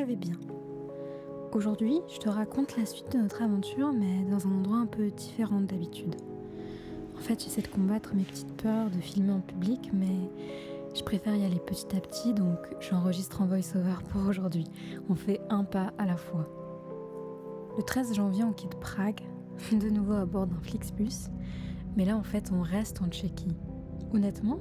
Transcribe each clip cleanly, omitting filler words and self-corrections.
vais bien. Aujourd'hui, je te raconte la suite de notre aventure, mais dans un endroit un peu différent d'habitude. En fait, j'essaie de combattre mes petites peurs de filmer en public, mais je préfère y aller petit à petit, donc j'enregistre en voice-over pour aujourd'hui. On fait un pas à la fois. Le 13 janvier, on quitte Prague, de nouveau à bord d'un Flixbus, mais là, en fait, on reste en Tchéquie. Honnêtement,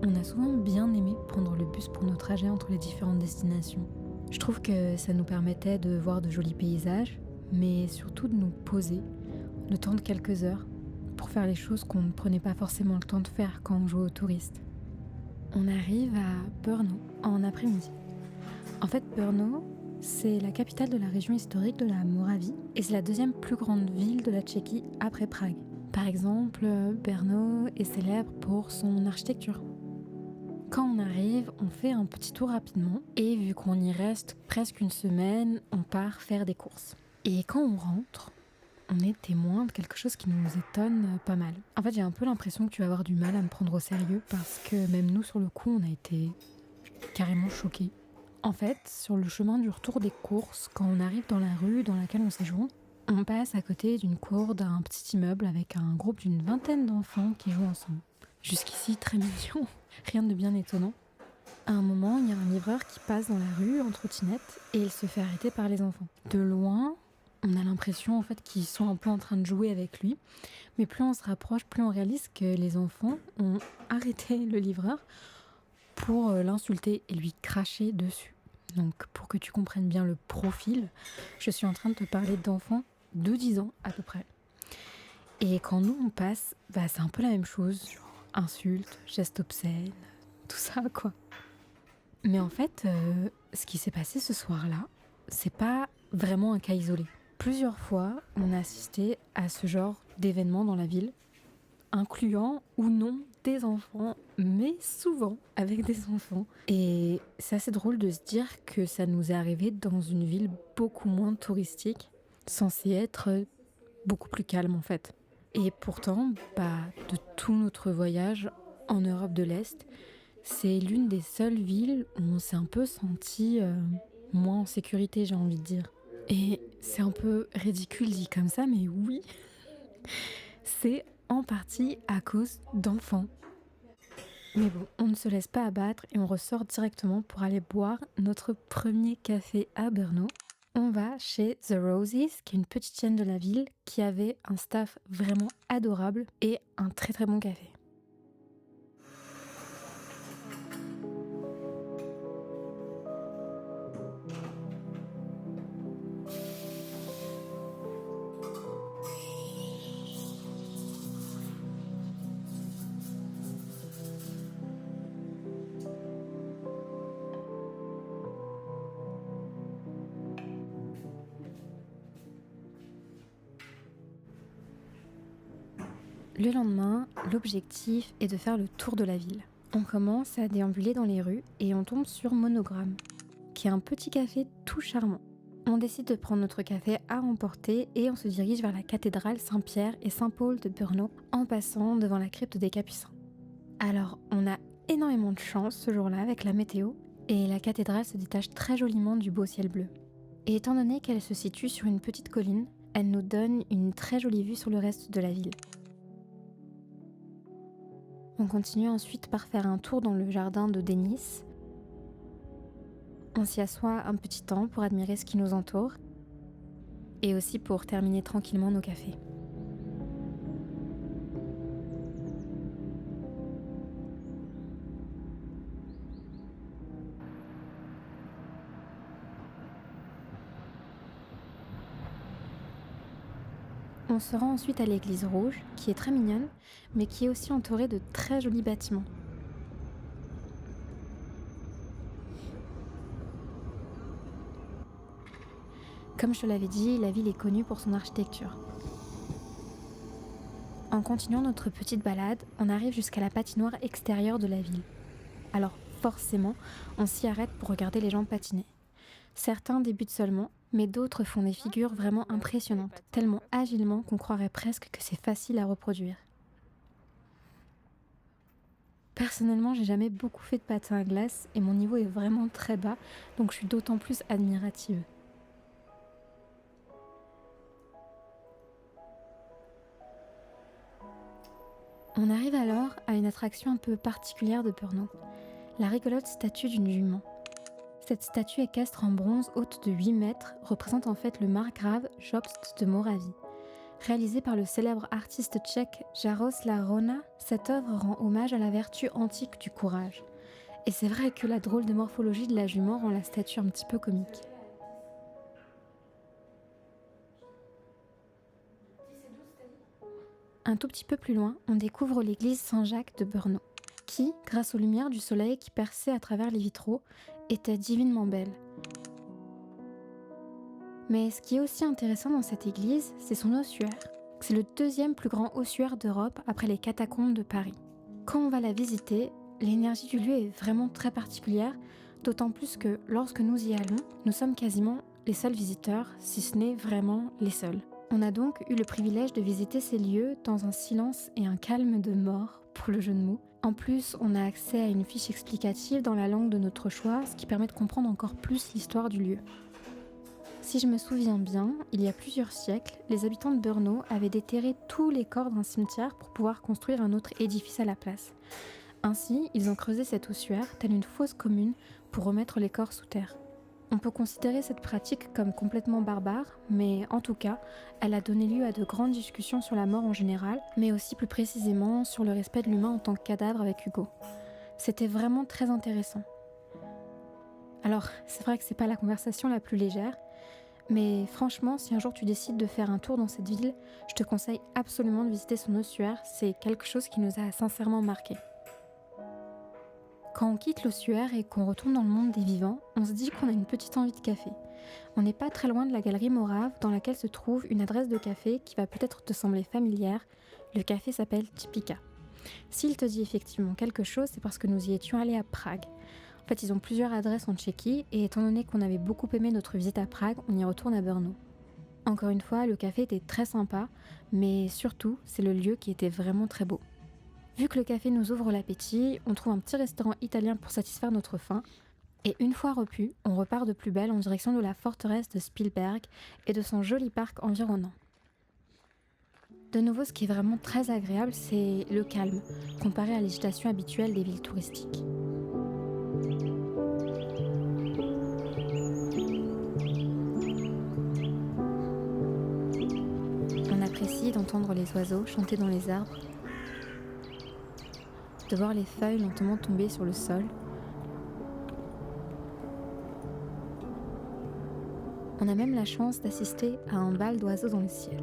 on a souvent bien aimé prendre le bus pour nos trajets entre les différentes destinations. Je trouve que ça nous permettait de voir de jolis paysages, mais surtout de nous poser le temps de quelques heures pour faire les choses qu'on ne prenait pas forcément le temps de faire quand on jouait aux touristes. On arrive à Brno en après-midi. En fait, Brno, c'est la capitale de la région historique de la Moravie et c'est la deuxième plus grande ville de la Tchéquie après Prague. Par exemple, Brno est célèbre pour son architecture. Quand on arrive, on fait un petit tour rapidement et vu qu'on y reste presque une semaine, on part faire des courses. Et quand on rentre, on est témoin de quelque chose qui nous étonne pas mal. En fait, j'ai un peu l'impression que tu vas avoir du mal à me prendre au sérieux parce que même nous, sur le coup, on a été carrément choqués. En fait, sur le chemin du retour des courses, quand on arrive dans la rue dans laquelle on séjourne, on passe à côté d'une cour d'un petit immeuble avec un groupe d'une vingtaine d'enfants qui jouent ensemble. Jusqu'ici, très mignon, rien de bien étonnant. À un moment, il y a un livreur qui passe dans la rue en trottinette et il se fait arrêter par les enfants. De loin, on a l'impression en fait qu'ils sont un peu en train de jouer avec lui, mais plus on se rapproche, plus on réalise que les enfants ont arrêté le livreur pour l'insulter et lui cracher dessus. Donc pour que tu comprennes bien le profil, je suis en train de te parler d'enfants de 10 ans à peu près. Et quand nous on passe, c'est un peu la même chose, genre insultes, gestes obscènes, tout ça quoi. Mais en fait, ce qui s'est passé ce soir-là, c'est pas vraiment un cas isolé. Plusieurs fois, on a assisté à ce genre d'événements dans la ville, incluant ou non des enfants, mais souvent avec des enfants. Et c'est assez drôle de se dire que ça nous est arrivé dans une ville beaucoup moins touristique, censée être beaucoup plus calme en fait. Et pourtant, de tout notre voyage en Europe de l'Est, c'est l'une des seules villes où on s'est un peu senti moins en sécurité, j'ai envie de dire. Et c'est un peu ridicule dit comme ça, mais oui, c'est en partie à cause d'enfants. Mais bon, on ne se laisse pas abattre et on ressort directement pour aller boire notre premier café à Brno. On va chez The Roses, qui est une petite chaîne de la ville, qui avait un staff vraiment adorable et un très très bon café. Le lendemain, l'objectif est de faire le tour de la ville. On commence à déambuler dans les rues et on tombe sur Monogramme, qui est un petit café tout charmant. On décide de prendre notre café à emporter et on se dirige vers la cathédrale Saint-Pierre et Saint-Paul de Brno en passant devant la crypte des Capucins. Alors, on a énormément de chance ce jour-là avec la météo et la cathédrale se détache très joliment du beau ciel bleu. Et étant donné qu'elle se situe sur une petite colline, elle nous donne une très jolie vue sur le reste de la ville. On continue ensuite par faire un tour dans le jardin de Denis. On s'y assoit un petit temps pour admirer ce qui nous entoure et aussi pour terminer tranquillement nos cafés. On se rend ensuite à l'église rouge, qui est très mignonne, mais qui est aussi entourée de très jolis bâtiments. Comme je te l'avais dit, la ville est connue pour son architecture. En continuant notre petite balade, on arrive jusqu'à la patinoire extérieure de la ville. Alors forcément, on s'y arrête pour regarder les gens patiner. Certains débutent seulement, mais d'autres font des figures vraiment impressionnantes, tellement agilement qu'on croirait presque que c'est facile à reproduire. Personnellement, j'ai jamais beaucoup fait de patin à glace et mon niveau est vraiment très bas, donc je suis d'autant plus admirative. On arrive alors à une attraction un peu particulière de Brno, la rigolote statue d'une jument. Cette statue équestre en bronze haute de 8 mètres représente en fait le margrave Jobst de Moravie. Réalisée par le célèbre artiste tchèque Jaroslav Rona, cette œuvre rend hommage à la vertu antique du courage. Et c'est vrai que la drôle de morphologie de la jument rend la statue un petit peu comique. Un tout petit peu plus loin, on découvre l'église Saint-Jacques de Brno, qui, grâce aux lumières du soleil qui perçaient à travers les vitraux, était divinement belle. Mais ce qui est aussi intéressant dans cette église, c'est son ossuaire. C'est le deuxième plus grand ossuaire d'Europe après les catacombes de Paris. Quand on va la visiter, l'énergie du lieu est vraiment très particulière, d'autant plus que lorsque nous y allons, nous sommes quasiment les seuls visiteurs, si ce n'est vraiment les seuls. On a donc eu le privilège de visiter ces lieux dans un silence et un calme de mort, pour le jeu de mots. En plus, on a accès à une fiche explicative dans la langue de notre choix, ce qui permet de comprendre encore plus l'histoire du lieu. Si je me souviens bien, il y a plusieurs siècles, les habitants de Brno avaient déterré tous les corps d'un cimetière pour pouvoir construire un autre édifice à la place. Ainsi, ils ont creusé cet ossuaire, telle une fosse commune, pour remettre les corps sous terre. On peut considérer cette pratique comme complètement barbare, mais en tout cas, elle a donné lieu à de grandes discussions sur la mort en général, mais aussi plus précisément sur le respect de l'humain en tant que cadavre avec Hugo. C'était vraiment très intéressant. Alors, c'est vrai que c'est pas la conversation la plus légère, mais franchement, si un jour tu décides de faire un tour dans cette ville, je te conseille absolument de visiter son ossuaire, c'est quelque chose qui nous a sincèrement marqués. Quand on quitte l'ossuaire et qu'on retourne dans le monde des vivants, on se dit qu'on a une petite envie de café. On n'est pas très loin de la galerie Morave dans laquelle se trouve une adresse de café qui va peut-être te sembler familière. Le café s'appelle Typica. S'il te dit effectivement quelque chose, c'est parce que nous y étions allés à Prague. En fait, ils ont plusieurs adresses en Tchéquie et étant donné qu'on avait beaucoup aimé notre visite à Prague, on y retourne à Brno. Encore une fois, le café était très sympa, mais surtout, c'est le lieu qui était vraiment très beau. Vu que le café nous ouvre l'appétit, on trouve un petit restaurant italien pour satisfaire notre faim. Et une fois repu, on repart de plus belle en direction de la forteresse de Spielberg et de son joli parc environnant. De nouveau, ce qui est vraiment très agréable, c'est le calme, comparé à l'agitation habituelle des villes touristiques. On apprécie d'entendre les oiseaux chanter dans les arbres, de voir les feuilles lentement tomber sur le sol. On a même la chance d'assister à un bal d'oiseaux dans le ciel.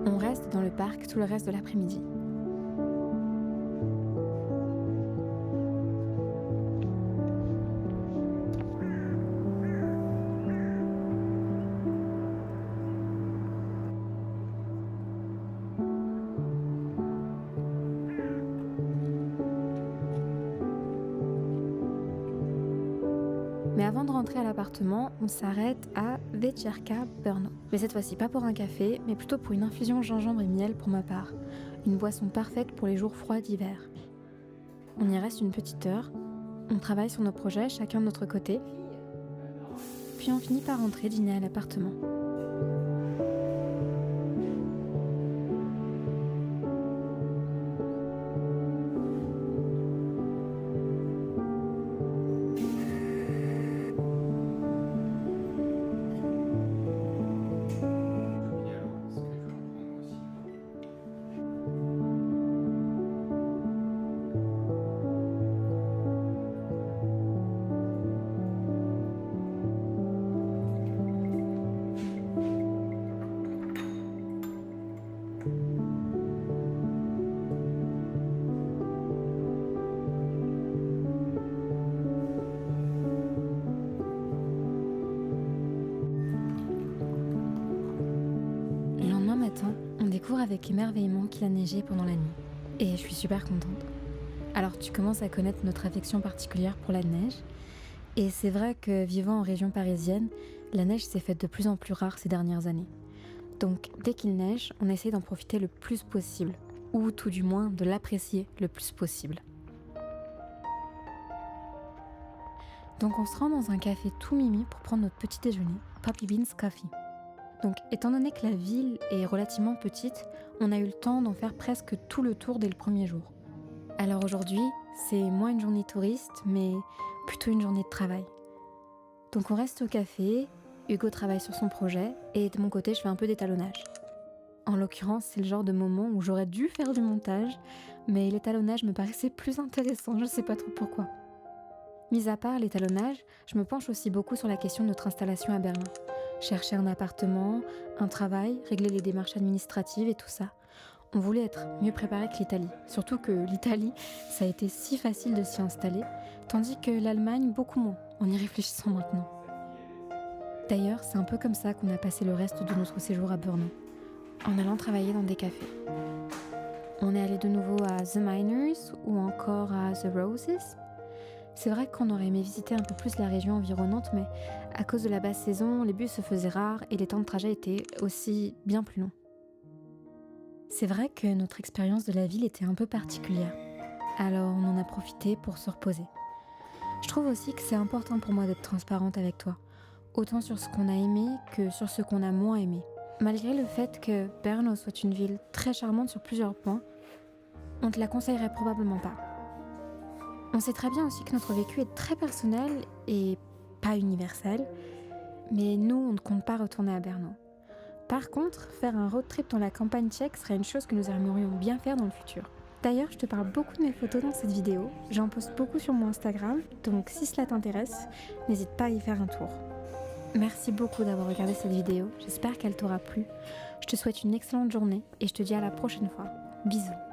On reste dans le parc tout le reste de l'après-midi. Mais avant de rentrer à l'appartement, on s'arrête à Večerka Brno. Mais cette fois-ci pas pour un café, mais plutôt pour une infusion gingembre et miel pour ma part. Une boisson parfaite pour les jours froids d'hiver. On y reste une petite heure, on travaille sur nos projets, chacun de notre côté, puis on finit par rentrer dîner à l'appartement. Le lendemain matin, on découvre avec émerveillement qu'il a neigé pendant la nuit. Et je suis super contente. Alors tu commences à connaître notre affection particulière pour la neige. Et c'est vrai que vivant en région parisienne, la neige s'est faite de plus en plus rare ces dernières années. Donc dès qu'il neige, on essaie d'en profiter le plus possible, ou tout du moins de l'apprécier le plus possible. Donc on se rend dans un café tout mimi pour prendre notre petit déjeuner, Poppy Beans Coffee. Donc étant donné que la ville est relativement petite, on a eu le temps d'en faire presque tout le tour dès le premier jour. Alors aujourd'hui, c'est moins une journée touriste, mais plutôt une journée de travail. Donc on reste au café, Hugo travaille sur son projet, et de mon côté, je fais un peu d'étalonnage. En l'occurrence, c'est le genre de moment où j'aurais dû faire du montage, mais l'étalonnage me paraissait plus intéressant, je sais pas trop pourquoi. Mis à part l'étalonnage, je me penche aussi beaucoup sur la question de notre installation à Berlin. Chercher un appartement, un travail, régler les démarches administratives et tout ça. On voulait être mieux préparé que l'Italie. Surtout que l'Italie, ça a été si facile de s'y installer, tandis que l'Allemagne, beaucoup moins, en y réfléchissant maintenant. D'ailleurs, c'est un peu comme ça qu'on a passé le reste de notre séjour à Brno, en allant travailler dans des cafés. On est allé de nouveau à The Miners ou encore à The Roses. C'est vrai qu'on aurait aimé visiter un peu plus la région environnante, mais à cause de la basse saison, les bus se faisaient rares et les temps de trajet étaient aussi bien plus longs. C'est vrai que notre expérience de la ville était un peu particulière, alors on en a profité pour se reposer. Je trouve aussi que c'est important pour moi d'être transparente avec toi, autant sur ce qu'on a aimé que sur ce qu'on a moins aimé. Malgré le fait que Brno soit une ville très charmante sur plusieurs points, on te la conseillerait probablement pas. On sait très bien aussi que notre vécu est très personnel et pas universel, mais nous, on ne compte pas retourner à Brno. Par contre, faire un road trip dans la campagne tchèque serait une chose que nous aimerions bien faire dans le futur. D'ailleurs, je te parle beaucoup de mes photos dans cette vidéo, j'en poste beaucoup sur mon Instagram, donc si cela t'intéresse, n'hésite pas à y faire un tour. Merci beaucoup d'avoir regardé cette vidéo, j'espère qu'elle t'aura plu. Je te souhaite une excellente journée et je te dis à la prochaine fois. Bisous.